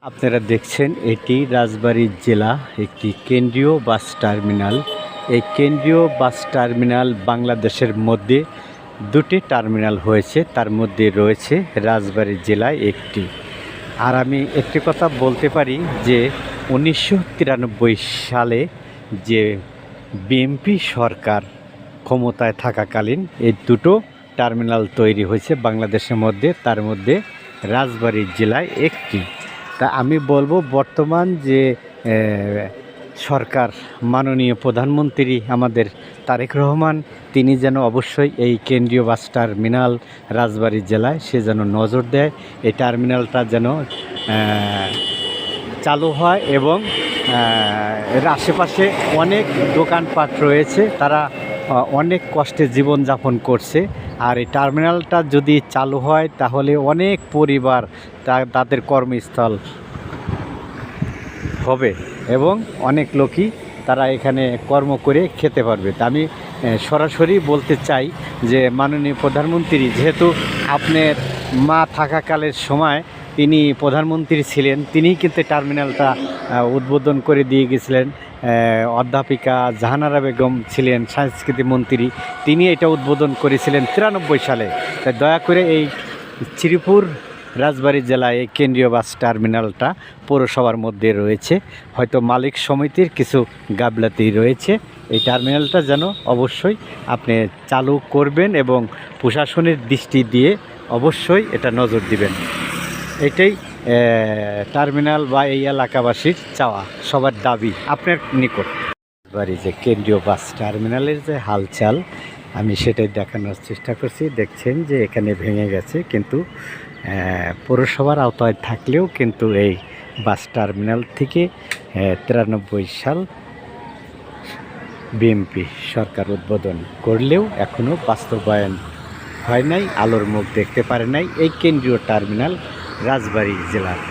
আপনারা দেখছেন এটি রাজবাড়ী জেলা একটি কেন্দ্রীয় বাস টার্মিনাল। এই কেন্দ্রীয় বাস টার্মিনাল বাংলাদেশের মধ্যে দুটি টার্মিনাল হয়েছে, তার মধ্যে রয়েছে রাজবাড়ী জেলায় একটি। আর আমি একটি কথা বলতে পারি যে 1993 সালে যে বিএনপি সরকার ক্ষমতায় থাকাকালীন এই দুটো টার্মিনাল তৈরি হয়েছে বাংলাদেশের মধ্যে, তার মধ্যে রাজবাড়ী জেলায় একটি। তা আমি বলবো বর্তমান যে সরকার মাননীয় প্রধানমন্ত্রী আমাদের তারেক রহমান, তিনি যেন অবশ্যই এই কেন্দ্রীয় বাস টার্মিনাল রাজবাড়ী জেলায় সে যেন নজর দেয়, এই টার্মিনালটা যেন চালু হয় এবং এর আশেপাশে অনেক দোকানপাট রয়েছে, তারা অনেক কষ্টে জীবনযাপন করছে। আর এই টার্মিনালটা যদি চালু হয় তাহলে অনেক পরিবার তাদের কর্মস্থল হবে এবং অনেক লোকই তারা এখানে কর্ম করে খেতে পারবে। তা আমি সরাসরি বলতে চাই যে মাননীয় প্রধানমন্ত্রী, যেহেতু আপনার মা থাকাকালের সময় তিনি প্রধানমন্ত্রী ছিলেন, তিনিই কিন্তু টার্মিনালটা উদ্বোধন করে দিয়ে গেছিলেন। অধ্যাপিকা জাহানারা বেগম ছিলেন সংস্কৃতি মন্ত্রী, তিনি এটা উদ্বোধন করেছিলেন 93 সালে। তাই দয়া করে এই শ্রীপুর রাজবাড়ী জেলায় এই কেন্দ্রীয় বাস টার্মিনালটা পৌরসভার মধ্যে রয়েছে, হয়তো মালিক সমিতির কিছু গাফলাতি রয়েছে। এই টার্মিনালটা যেন অবশ্যই আপনি চালু করবেন এবং প্রশাসনের দৃষ্টি দিয়ে অবশ্যই এটা নজর দিবেন। এটাই টার্মিনাল বা এই এলাকাবাসীর চাওয়া, সবার দাবি আপনার নিকট। বাড়ি যে কেন্দ্রীয় বাস টার্মিনালের যে হালচাল আমি সেটাই দেখানোর চেষ্টা করছি। দেখছেন যে এখানে ভেঙে গেছে, কিন্তু পৌরসভার আওতায় থাকলেও কিন্তু এই বাস টার্মিনাল থেকে 93 সাল বিএনপি সরকার উদ্বোধন করলেও এখনও বাস্তবায়ন হয় নাই, আলোর মুখ দেখতে পারে নাই এই কেন্দ্রীয় টার্মিনাল রাজবাড়ী জেলার।